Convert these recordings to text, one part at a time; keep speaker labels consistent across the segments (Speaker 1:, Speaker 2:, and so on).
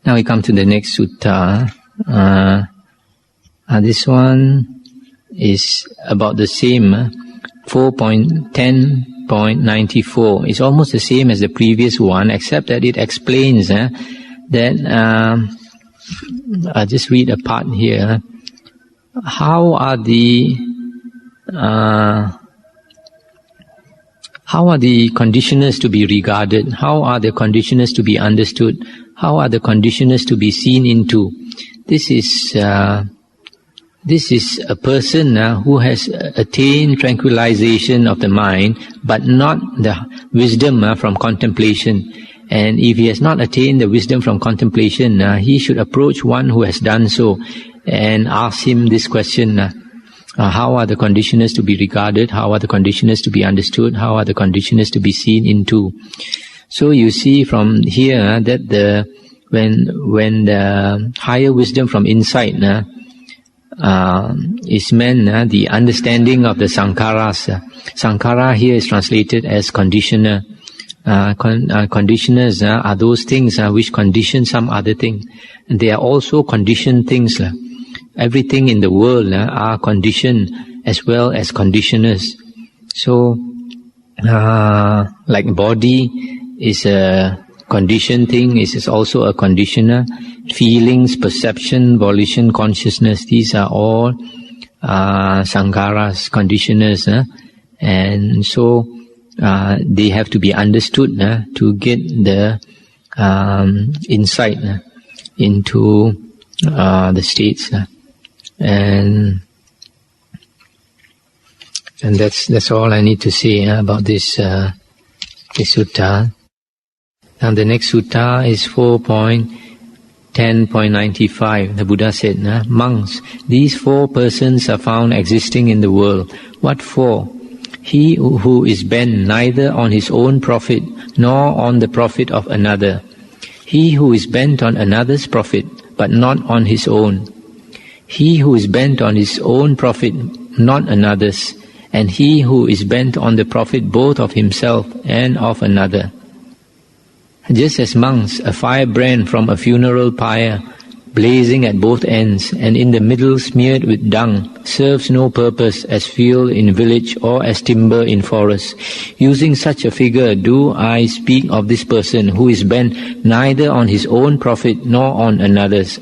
Speaker 1: Now we come to the next sutta. This one is about the same, 4.10.94. It's almost the same as the previous one, except that it explains that, I'll just read a part here. How are the conditioners to be regarded? How are the conditioners to be understood? How are the conditioners to be seen into? This is a person who has attained tranquilization of the mind, but not the wisdom from contemplation. And if he has not attained the wisdom from contemplation, he should approach one who has done so and ask him this question. How are the conditioners to be regarded? How are the conditioners to be understood? How are the conditioners to be seen into? So you see from here that when the higher wisdom from insight is meant, the understanding of the sankharas. Sankhara here is translated as conditioner. Conditioners are those things which condition some other thing. And they are also conditioned things. Everything in the world are conditioned as well as conditioners. So, like body is a conditioned thing, is also a conditioner. Feelings, perception, volition, consciousness, these are all sankharas, conditioners. And so, they have to be understood to get the insight into the states. And that's all I need to say about this sutta. And the next sutta is 4.10.95. The Buddha said, monks, these four persons are found existing in the world. What for? He who is bent neither on his own profit nor on the profit of another. He who is bent on another's profit but not on his own. He who is bent on his own profit, not another's, and he who is bent on the profit both of himself and of another. Just as monks, a firebrand from a funeral pyre, blazing at both ends and in the middle smeared with dung, serves no purpose as fuel in village or as timber in forest. Using such a figure do I speak of this person who is bent neither on his own profit nor on another's.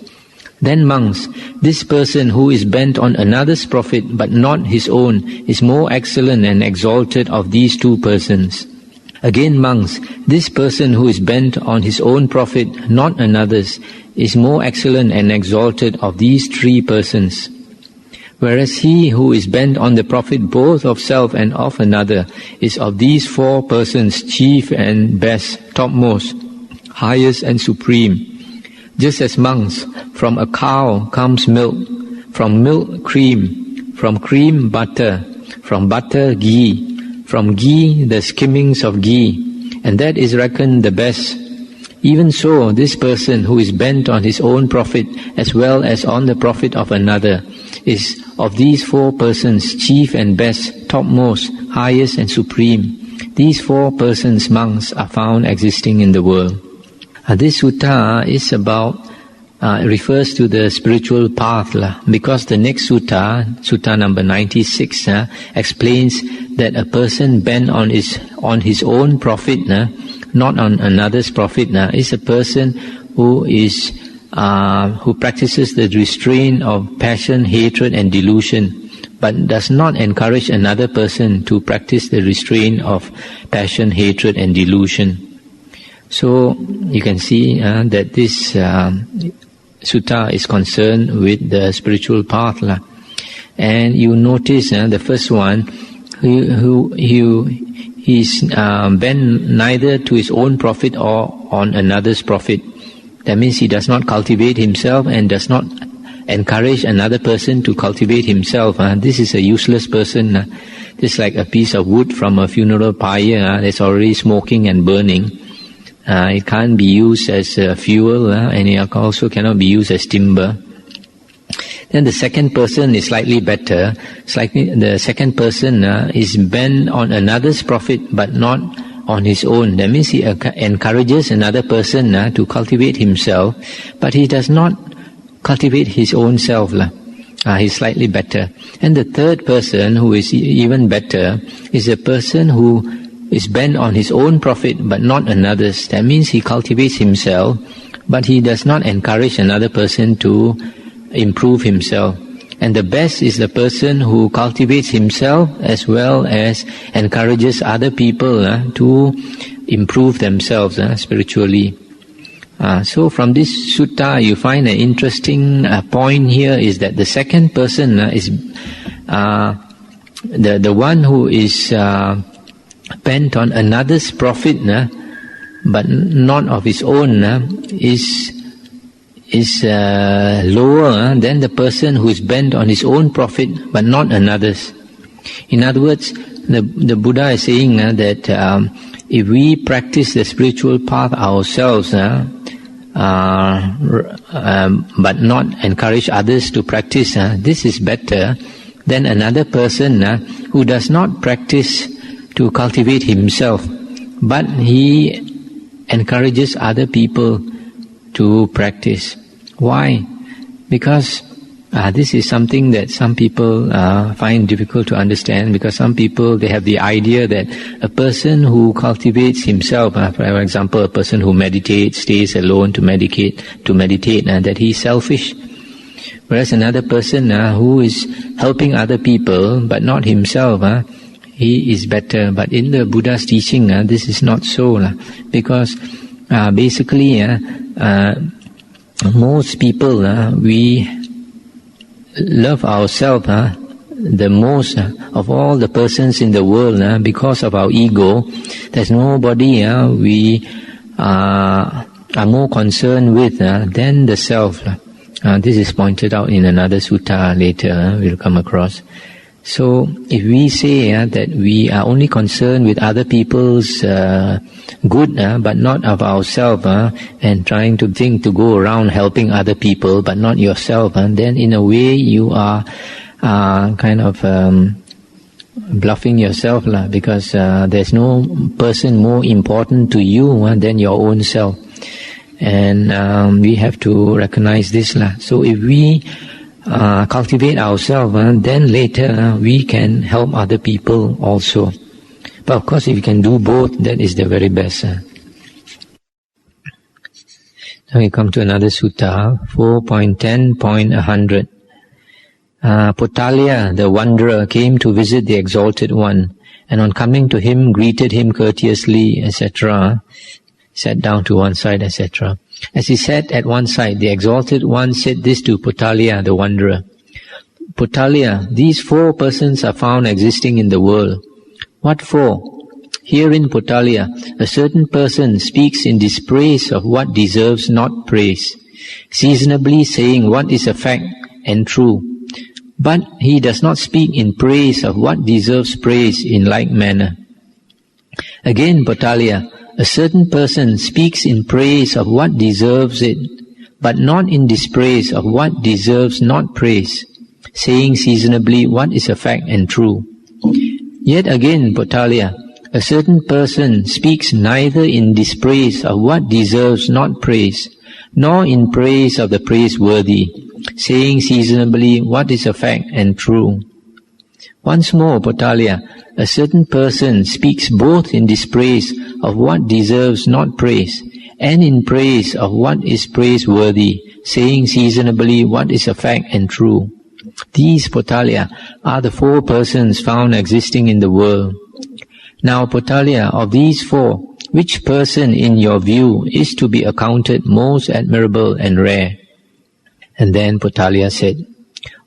Speaker 1: Then monks, this person who is bent on another's profit but not his own is more excellent and exalted of these two persons. Again monks, this person who is bent on his own profit, not another's, is more excellent and exalted of these three persons. Whereas he who is bent on the profit both of self and of another is of these four persons chief and best, topmost, highest and supreme. Just as monks, from a cow comes milk, from milk cream, from cream butter, from butter ghee, from ghee the skimmings of ghee, and that is reckoned the best. Even so, this person who is bent on his own profit as well as on the profit of another is of these four persons chief and best, topmost, highest and supreme. These four persons, monks, are found existing in the world. This sutta is about, refers to the spiritual path, because the next sutta, sutta number 96, explains that a person bent on his own profit, not on another's profit, is a person who practices the restraint of passion, hatred and delusion, but does not encourage another person to practice the restraint of passion, hatred and delusion. So you can see that this sutta is concerned with the spiritual path, and you notice the first one, he is bent neither to his own profit or on another's profit. That means he does not cultivate himself and does not encourage another person to cultivate himself. This is a useless person, just like a piece of wood from a funeral pyre that's already smoking and burning. It can't be used as fuel, and it also cannot be used as timber. Then the second person is slightly better. The second person is bent on another's profit but not on his own. That means he encourages another person to cultivate himself, but he does not cultivate his own self. He's slightly better. And the third person, who is even better, is a person who is bent on his own profit but not another's. That means he cultivates himself, but he does not encourage another person to improve himself. And the best is the person who cultivates himself as well as encourages other people to improve themselves spiritually. So from this sutta, you find an interesting point here is that the second person is the one who is bent on another's profit, but not of his own, is lower than the person who is bent on his own profit but not another's. In other words, the Buddha is saying that if we practice the spiritual path ourselves, but not encourage others to practice, this is better than another person who does not practice to cultivate himself, but he encourages other people to practice. Why? Because this is something that some people find difficult to understand, because some people, they have the idea that a person who cultivates himself, for example, a person who meditates, stays alone to meditate, that he's selfish. Whereas another person who is helping other people but not himself, he is better. But in the Buddha's teaching, this is not so, because basically most people, we love ourselves the most of all the persons in the world because of our ego. There's nobody we are more concerned with than the self. This is pointed out in another sutta later, we'll come across. So if we say that we are only concerned with other people's good, but not of ourselves, and trying to think to go around helping other people but not yourself, then in a way you are kind of bluffing yourself, because there's no person more important to you than your own self. And we have to recognize this. So if we cultivate ourselves, then later we can help other people also. But of course, if you can do both, that is the very best. Now we come to another sutta, 4.10.100. Potalia, the wanderer, came to visit the Exalted One, and on coming to him, greeted him courteously, etc., sat down to one side, etc. As he sat at one side, the Exalted One said this to Potalia, the wanderer. Potalia, these four persons are found existing in the world. What for? Herein, Potalia, a certain person speaks in dispraise of what deserves not praise, seasonably saying what is a fact and true. But he does not speak in praise of what deserves praise in like manner. Again, Potalia, a certain person speaks in praise of what deserves it, but not in dispraise of what deserves not praise, saying seasonably what is a fact and true. Yet again, Potalia, a certain person speaks neither in dispraise of what deserves not praise, nor in praise of the praiseworthy, saying seasonably what is a fact and true. Once more, Potalia, a certain person speaks both in dispraise of what deserves not praise, and in praise of what is praiseworthy, saying seasonably what is a fact and true. These, Potalia, are the four persons found existing in the world. Now, Potalia, of these four, which person in your view is to be accounted most admirable and rare? And then Potalia said,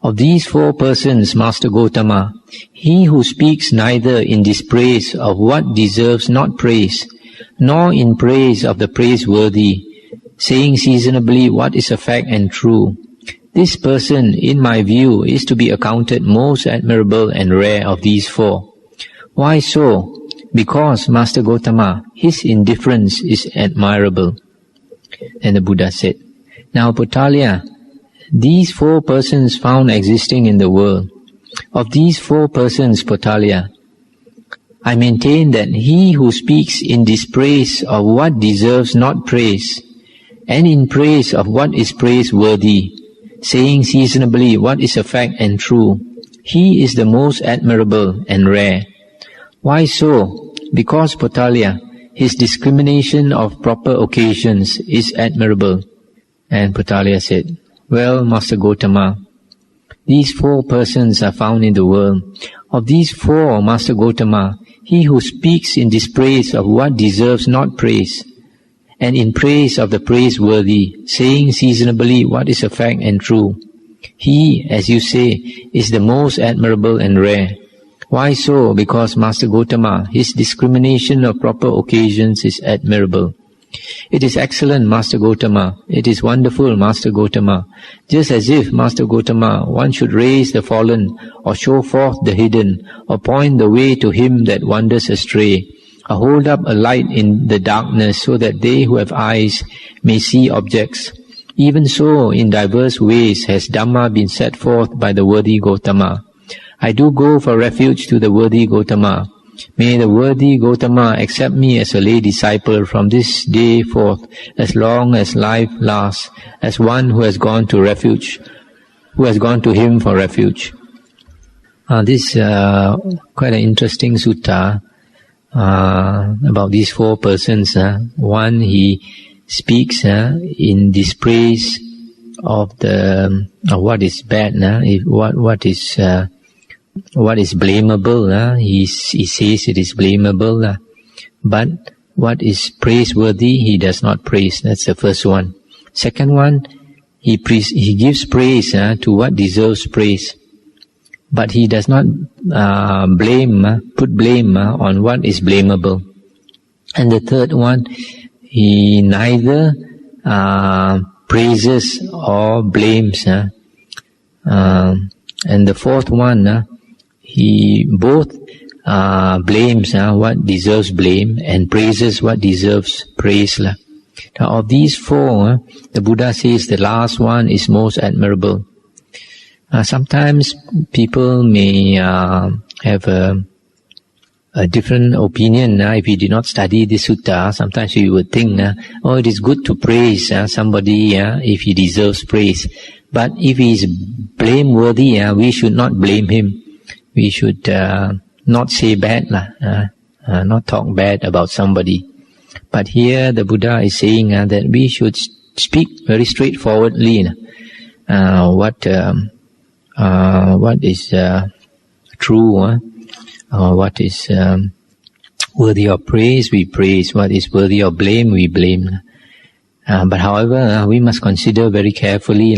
Speaker 1: of these four persons, Master Gotama, he who speaks neither in dispraise of what deserves not praise, nor in praise of the praiseworthy, saying seasonably what is a fact and true, this person, in my view, is to be accounted most admirable and rare of these four. Why so? Because, Master Gotama, his indifference is admirable. And the Buddha said, now, Potalia, these four persons found existing in the world. Of these four persons, Potalia, I maintain that he who speaks in dispraise of what deserves not praise, and in praise of what is praiseworthy, saying seasonably what is a fact and true, he is the most admirable and rare. Why so? Because, Potalya, his discrimination of proper occasions is admirable. And Potalya said, well, Master Gotama, these 4 persons are found in the world. Of these 4, Master Gotama, he who speaks in dispraise of what deserves not praise, and in praise of the praiseworthy, saying seasonably what is a fact and true, he, as you say, is the most admirable and rare. Why so? Because, Master Gotama, his discrimination of proper occasions is admirable. It is excellent, Master Gotama. It is wonderful, Master Gotama. Just as if, Master Gotama, one should raise the fallen, or show forth the hidden, or point the way to him that wanders astray, or hold up a light in the darkness so that they who have eyes may see objects. Even so, in diverse ways has Dhamma been set forth by the worthy Gotama. I do go for refuge to the worthy Gotama. May the worthy Gotama accept me as a lay disciple from this day forth, as long as life lasts, as one who has gone to refuge, who has gone to him for refuge. This is quite an interesting sutta about these 4 persons. One, he speaks in dispraise of what is bad, what is blamable. He says it is blamable, but what is praiseworthy he does not praise. That's the first one. Second one, he gives praise to what deserves praise, but he does not put blame on what is blamable. And the third one, he neither praises or blames. And the fourth one, he both blames what deserves blame and praises what deserves praise. Now, of these 4, the Buddha says the last one is most admirable. Sometimes people may have a different opinion. If you did not study this sutta, sometimes you would think, oh, it is good to praise somebody if he deserves praise. But if he is blameworthy, we should not blame him. We should not say bad, not talk bad about somebody. But here the Buddha is saying that we should speak very straightforwardly what is true, what is worthy of praise, we praise. What is worthy of blame, we blame. But however, we must consider very carefully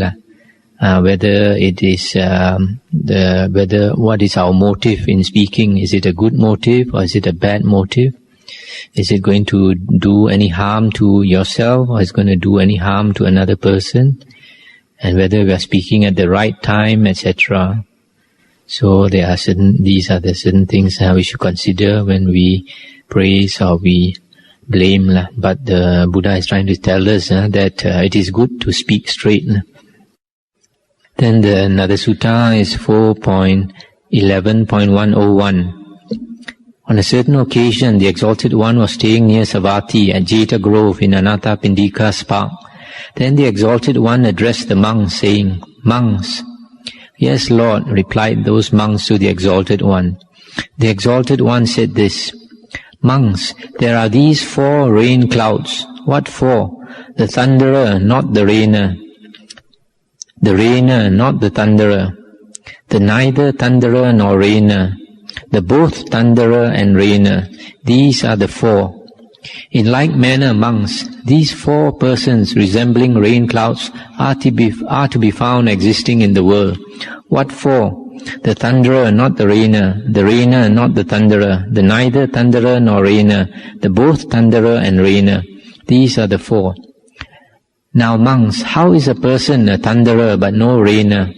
Speaker 1: whether it is whether what is our motive in speaking. Is it a good motive or is it a bad motive? Is it going to do any harm to yourself or is it going to do any harm to another person? And whether we are speaking at the right time, etc. So these are the certain things we should consider when we praise or we blame. But the Buddha is trying to tell us that it is good to speak straight. Then another sutta is 4.11.101. On a certain occasion, the Exalted One was staying near Savatthi at Jeta Grove in Anathapindika's park. Then the Exalted One addressed the monks, saying, "Monks." "Yes, Lord," replied those monks to the Exalted One. The Exalted One said this, "Monks, there are these 4 rain clouds. What for? The thunderer, not the rainer. The rainer, not the thunderer. The neither thunderer nor rainer. The both thunderer and rainer. These are the 4. In like manner, monks, these 4 persons resembling rain clouds are to be found existing in the world. What for? The thunderer, not the rainer. The rainer, not the thunderer. The neither thunderer nor rainer. The both thunderer and rainer. These are the 4. Now, monks, how is a person a thunderer but no rainer?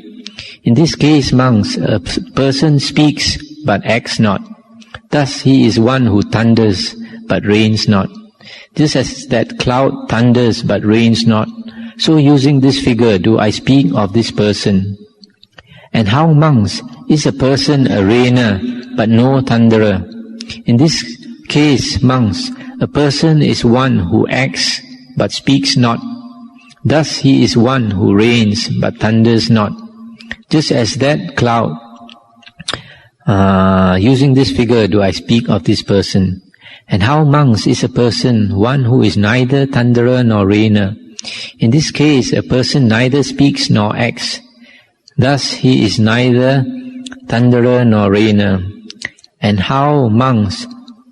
Speaker 1: In this case, monks, a person speaks but acts not. Thus he is one who thunders but rains not. Just as that cloud thunders but rains not, so using this figure do I speak of this person. And how, monks, is a person a rainer but no thunderer? In this case, monks, a person is one who acts but speaks not. Thus he is one who reigns but thunders not. Just as that cloud, using this figure do I speak of this person. And how monks is a person, one who is neither thunderer nor rainer. In this case, a person neither speaks nor acts. Thus he is neither thunderer nor rainer. And how monks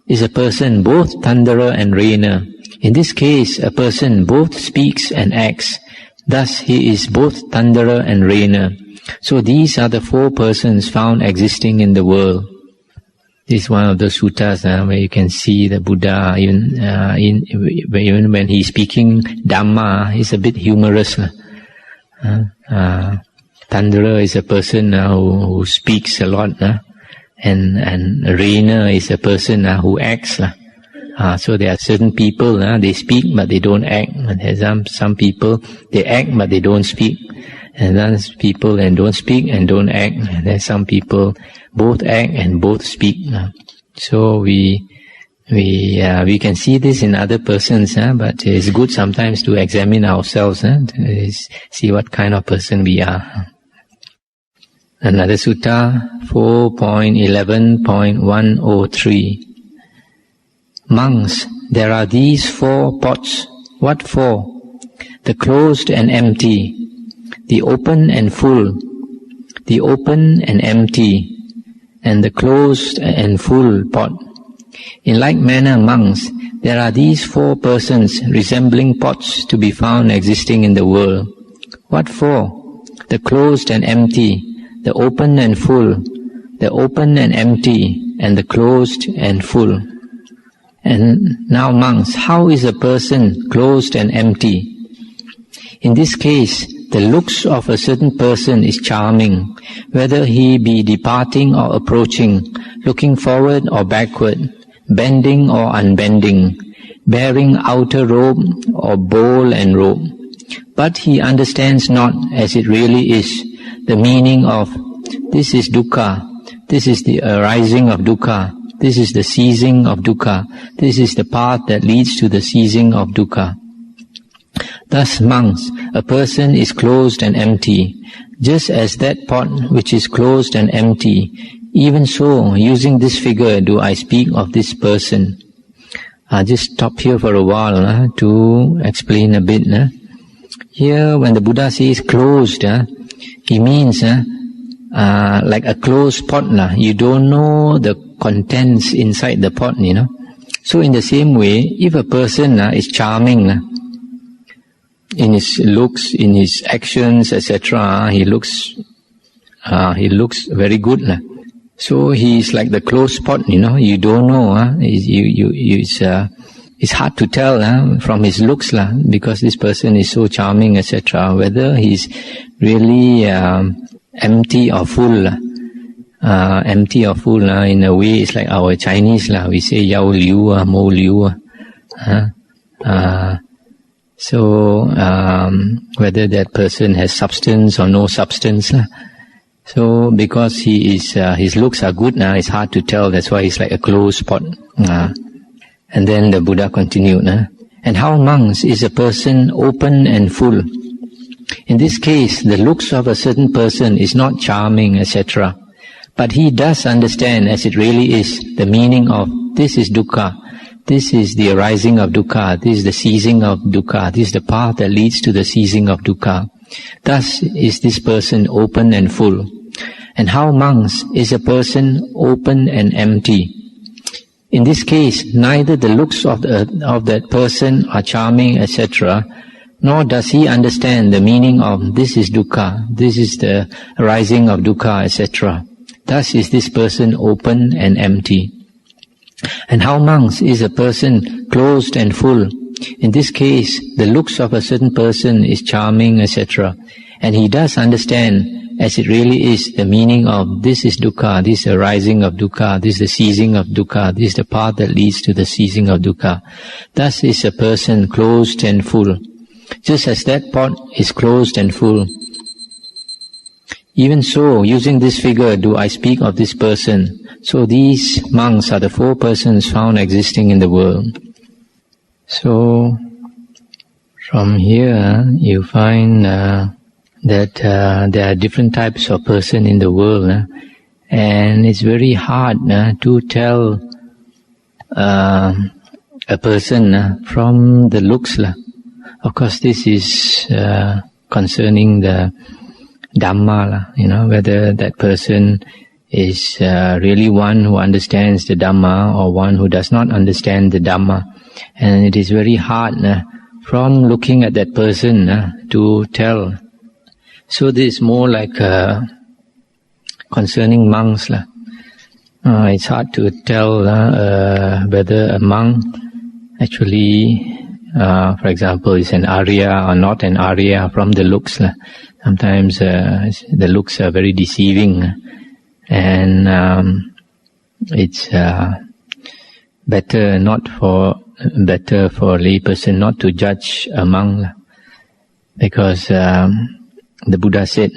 Speaker 1: is a person both thunderer and rainer. In this case, a person both speaks and acts. Thus he is both thunderer and rainer. So these are the four persons found existing in the world. This is one of the suttas where you can see the Buddha, even when he's speaking Dhamma, he's a bit humorous. Thunderer is a person who speaks a lot, and rainer is a person who acts. So there are certain people, they speak but they don't act. And there's some people, they act but they don't speak. And there's people that don't speak and don't act. And there's some people both act and both speak. So we can see this in other persons, but it's good sometimes to examine ourselves, to see what kind of person we are. Another sutta, 4.11.103. Monks, there are these four pots. What for? The closed and empty, the open and full, the open and empty, and the closed and full pot. In like manner, monks, there are these four persons resembling pots to be found existing in the world. What for? The closed and empty, the open and full, the open and empty, and the closed and full. And now, monks, how is a person closed and empty? In this case, the looks of a certain person is charming, whether he be departing or approaching, looking forward or backward, bending or unbending, bearing outer robe or bowl and robe. But he understands not, as it really is, the meaning of this is dukkha, this is the arising of dukkha, this is the ceasing of dukkha, this is the path that leads to the ceasing of dukkha. Thus, monks, a person is closed and empty, just as that pot which is closed and empty. Even so, using this figure do I speak of this person. I'll just stop here for a while to explain a bit. Here, when the Buddha says closed, he means like a closed pot. You don't know the contents inside the pot, So in the same way, if a person is charming, in his looks, in his actions, etc., he looks very good. So he is like the closed pot, You don't know. It's hard to tell from his looks, because this person is so charming, etc., whether he's really empty or full. Empty or full, in a way, it's like our Chinese, we say yao liu, mo liu. So whether that person has substance or no substance. So because he is, his looks are good, it's hard to tell. That's why he's like a closed pot. And then the Buddha continued. And how, monks, is a person open and full? In this case, the looks of a certain person is not charming, etc. But he does understand, as it really is, the meaning of this is dukkha, this is the arising of dukkha, this is the ceasing of dukkha, this is the path that leads to the ceasing of dukkha. Thus is this person open and full. And how, monks, is a person open and empty? In this case, neither the looks of that person are charming, etc., nor does he understand the meaning of this is dukkha, this is the arising of dukkha, etc. Thus is this person open and empty. And how, monks, is a person closed and full? In this case, the looks of a certain person is charming, etc. And he does understand, as it really is, the meaning of this is dukkha, this is the arising of dukkha, this is the ceasing of dukkha, this is the path that leads to the ceasing of dukkha. Thus is a person closed and full, just as that pot is closed and full. Even so, using this figure do I speak of this person. So these monks are the 4 persons found existing in the world. So from here you find that there are different types of person in the world, and it's very hard to tell a person from the looks. Of course, this is concerning the Dhamma, whether that person is really one who understands the Dhamma or one who does not understand the Dhamma. And it is very hard from looking at that person to tell. So this is more like concerning monks. It's hard to tell whether a monk actually, for example, is an Arya or not an Arya from the looks. Sometimes the looks are very deceiving, and it's better for a lay person not to judge a monk, because the Buddha said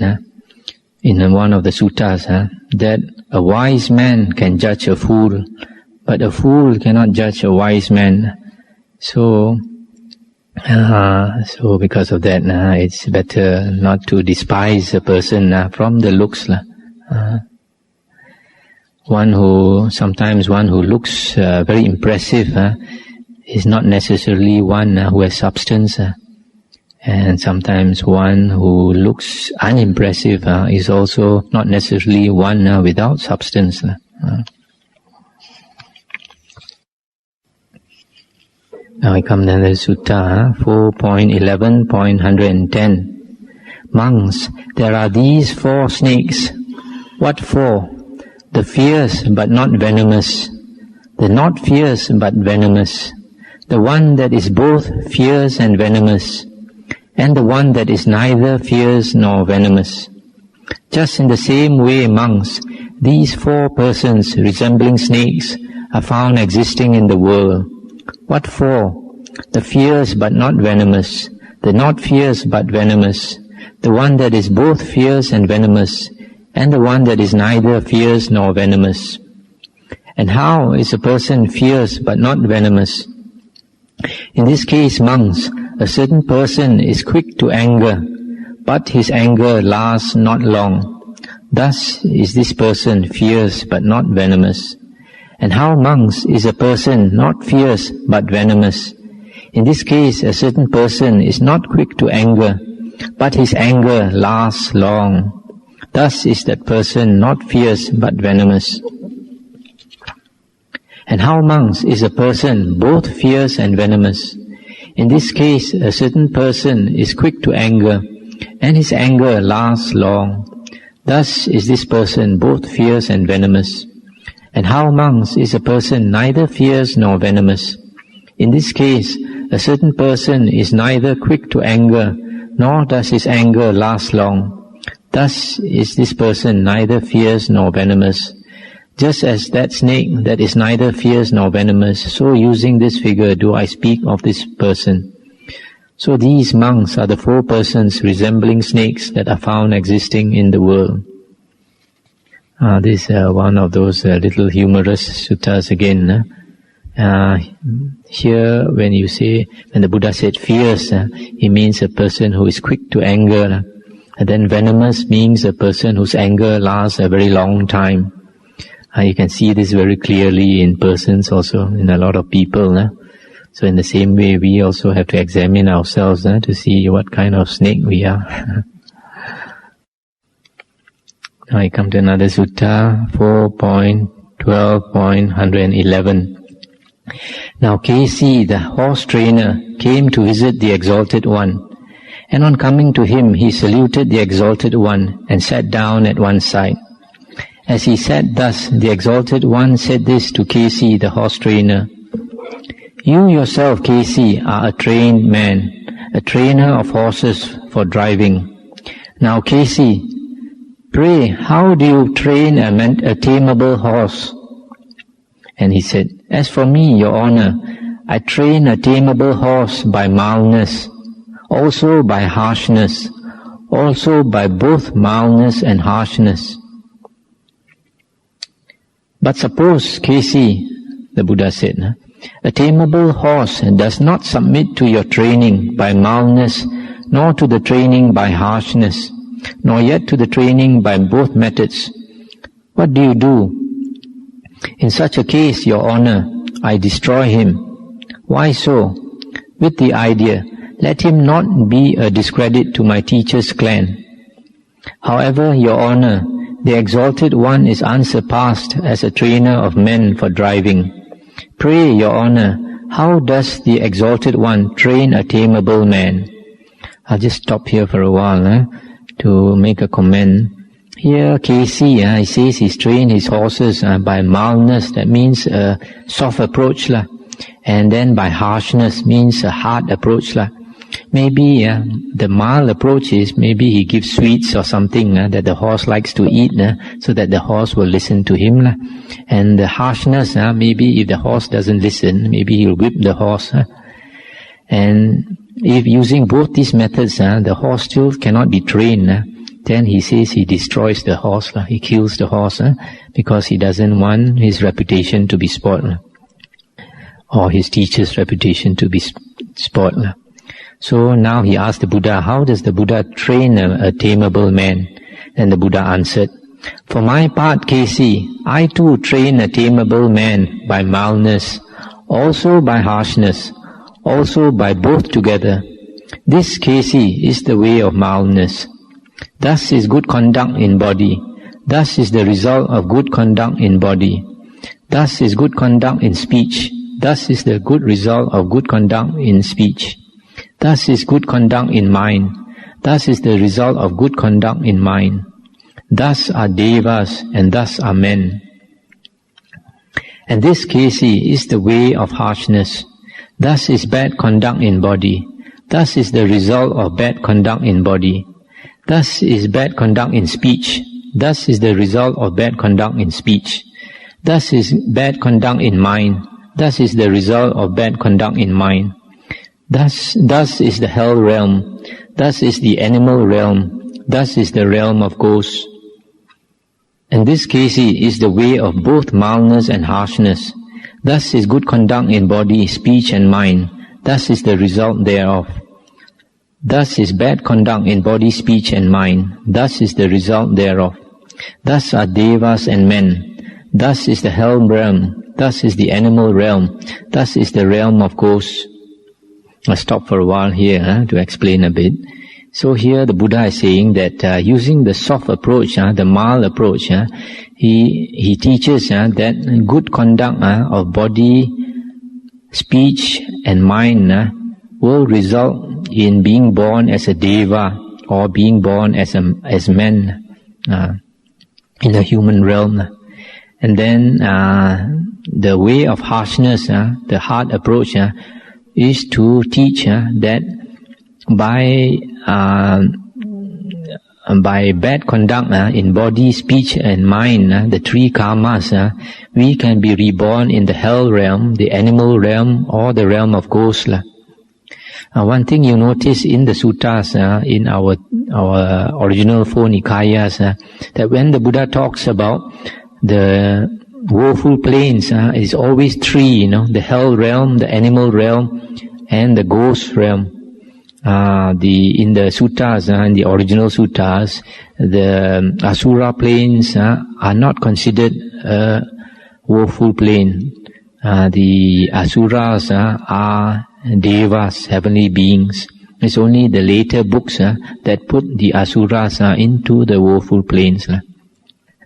Speaker 1: in one of the suttas that a wise man can judge a fool, but a fool cannot judge a wise man. So because of that, it's better not to despise a person from the looks. Sometimes one who looks very impressive is not necessarily one who has substance, and sometimes one who looks unimpressive is also not necessarily one without substance. Now we come to the Sutta 4.11.110. Monks, there are these 4 snakes. What 4? The fierce but not venomous, the not fierce but venomous, the one that is both fierce and venomous, and the one that is neither fierce nor venomous. Just in the same way, monks, these 4 persons resembling snakes are found existing in the world. What 4? The fierce but not venomous, the not fierce but venomous, the one that is both fierce and venomous, and the one that is neither fierce nor venomous. And how is a person fierce but not venomous? In this case, monks, a certain person is quick to anger, but his anger lasts not long. Thus is this person fierce but not venomous. And how, monks, is a person not fierce but venomous? In this case, a certain person is not quick to anger, but his anger lasts long. Thus is that person not fierce but venomous. And how, monks, is a person both fierce and venomous? In this case, a certain person is quick to anger, and his anger lasts long. Thus is this person both fierce and venomous. And how, monks, is a person neither fierce nor venomous? In this case, a certain person is neither quick to anger, nor does his anger last long. Thus is this person neither fierce nor venomous. Just as that snake that is neither fierce nor venomous, so using this figure do I speak of this person. So these monks are the 4 persons resembling snakes that are found existing in the world. This is one of those little humorous suttas again. Here when the Buddha said fierce, he means a person who is quick to anger. And then venomous means a person whose anger lasts a very long time. You can see this very clearly in persons also, in a lot of people. So in the same way, we also have to examine ourselves to see what kind of snake we are. Now I come to another sutta, 4.12.111. Now Kesi, the horse trainer, came to visit the Exalted One. And on coming to him, he saluted the Exalted One and sat down at one side. As he sat thus, the Exalted One said this to Kesi, the horse trainer. You yourself, Kesi, are a trained man, a trainer of horses for driving. Now Kesi, pray, how do you train a tameable horse? And he said, as for me, your honor, I train a tameable horse by mildness, also by harshness, also by both mildness and harshness. But suppose, Kesi, the Buddha said, a tameable horse does not submit to your training by mildness, nor to the training by harshness, nor yet to the training by both methods. What do you do? In such a case, Your Honor, I destroy him. Why so? With the idea, let him not be a discredit to my teacher's clan. However, Your Honor, the Exalted One is unsurpassed as a trainer of men for driving. Pray, Your Honor, how does the Exalted One train a tameable man? I'll just stop here for a while to make a comment. Here, Kesi, he says he's trained his horses by mildness, that means a soft approach, and then by harshness, means a hard approach. Maybe the mild approach is maybe he gives sweets or something that the horse likes to eat, so that the horse will listen to him. And the harshness, maybe if the horse doesn't listen, maybe he'll whip the horse. And if using both these methods, the horse still cannot be trained, then he says he destroys the horse, he kills the horse, because he doesn't want his reputation to be spoiled, or his teacher's reputation to be spoiled. So now he asked the Buddha, how does the Buddha train a tameable man? And the Buddha answered, for my part, Kesi, I too train a tameable man by mildness, also by harshness, also by both together. This, Kesi, is the way of mildness. Thus is good conduct in body. Thus is the result of good conduct in body. Thus is good conduct in speech. Thus is the good result of good conduct in speech. Thus is good conduct in mind. Thus is the result of good conduct in mind. Thus are devas and thus are men. And this, Kesi, is the way of harshness. Thus is bad conduct in body. Thus is the result of bad conduct in body. Thus is bad conduct in speech. Thus is the result of bad conduct in speech. Thus is bad conduct in mind. Thus is the result of bad conduct in mind. Thus is the hell realm. Thus is the animal realm. Thus is the realm of ghosts. And this, Kesi, is the way of both mildness and harshness. Thus is good conduct in body, speech and mind. Thus is the result thereof. Thus is bad conduct in body, speech and mind. Thus is the result thereof. Thus are devas and men. Thus is the hell realm. Thus is the animal realm. Thus is the realm of ghosts. I'll stop for a while here to explain a bit. So here the Buddha is saying that using the soft approach, the mild approach, he teaches that good conduct of body, speech and mind will result in being born as a deva or being born as men in the human realm. And then the way of harshness, the hard approach, is to teach that by bad conduct in body, speech and mind, the three karmas, we can be reborn in the hell realm, the animal realm or the realm of ghosts. One thing you notice in the suttas, in our original four Nikayas, that when the Buddha talks about the woeful planes, is always three, the hell realm, the animal realm and the ghost realm. In the suttas, in the original suttas, the Asura planes are not considered a woeful plane. The Asuras are devas, heavenly beings. It's only the later books that put the Asuras into the woeful planes.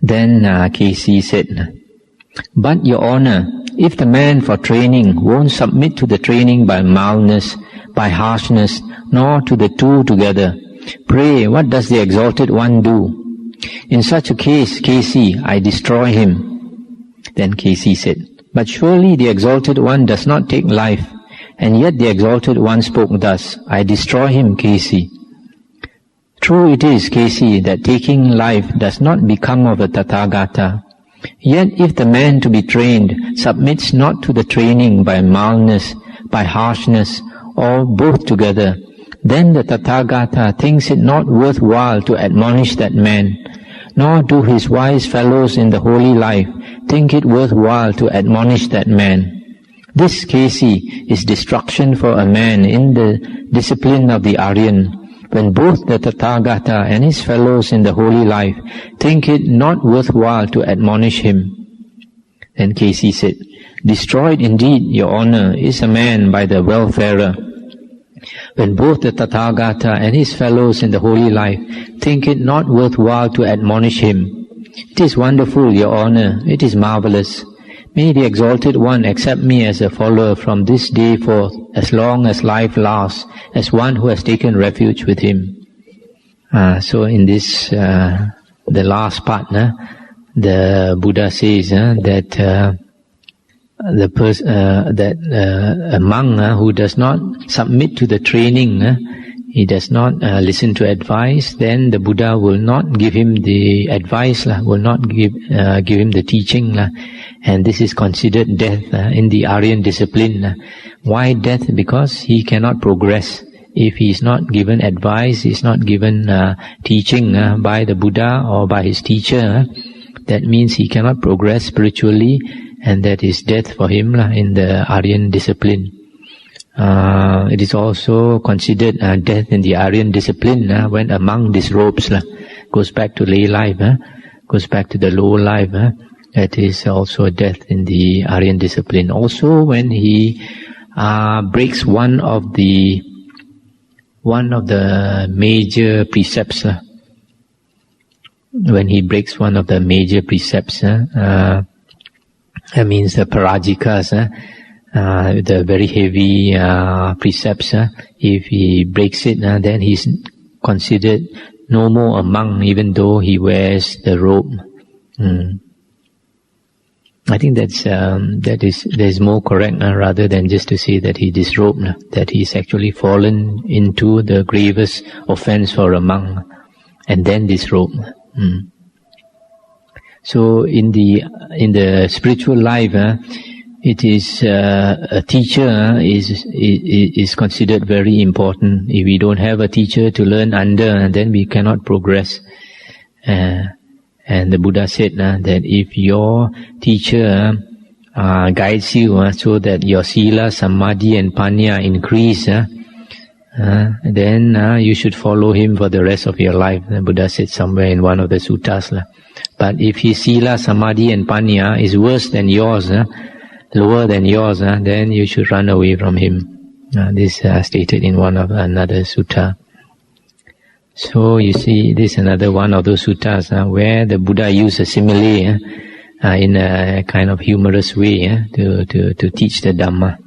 Speaker 1: Then Kesi said, but Your Honor, if the man for training won't submit to the training by mildness, by harshness, nor to the two together, pray, what does the Exalted One do? In such a case, Kesi, I destroy him. Then Kesi said, but surely the Exalted One does not take life, and yet the Exalted One spoke thus, I destroy him, Kesi. True it is, Kesi, that taking life does not become of a Tathagata. Yet if the man to be trained submits not to the training by mildness, by harshness, or both together, then the Tathagata thinks it not worthwhile to admonish that man, nor do his wise fellows in the holy life think it worthwhile to admonish that man. This, Kesi, is destruction for a man in the discipline of the Aryan, when both the Tathagata and his fellows in the holy life think it not worthwhile to admonish him. Then Kesi said, destroyed indeed, Your Honour, is a man by the welfarer, when both the Tathagata and his fellows in the holy life think it not worthwhile to admonish him. It is wonderful, Your Honour, it is marvellous. May the Exalted One accept me as a follower from this day forth, as long as life lasts, as one who has taken refuge with him. So in this, the last part, the Buddha says that a monk who does not submit to the training, he does not listen to advice, then the Buddha will not give him the advice, will not give him the teaching, and this is considered death in the Aryan discipline. Why death? Because he cannot progress. If he is not given advice, he is not given teaching by the Buddha or by his teacher, that means he cannot progress spiritually, and that is death for him in the Aryan discipline. It is also considered death in the Aryan discipline when a monk disrobes, goes back to lay life, goes back to the low life. That is also death in the Aryan discipline. Also, when he breaks one of the major precepts, when he breaks one of the major precepts, that means the parajikas, the very heavy precepts, if he breaks it, then he's considered no more a monk, even though he wears the robe. I think that is more correct rather than just to say that he disrobed, that he's actually fallen into the gravest offense for a monk, and then disrobed. So in the spiritual life, it is a teacher is considered very important. If we don't have a teacher to learn under, then we cannot progress. And the Buddha said that if your teacher guides you so that your sila, samadhi and panya increase, then you should follow him for the rest of your life. The Buddha said somewhere in one of the suttas. But if his sila, samadhi and panya is worse than yours, lower than yours, then you should run away from him. This stated in another sutta. So you see, this is another one of those suttas where the Buddha used a simile in a kind of humorous way to teach the Dhamma.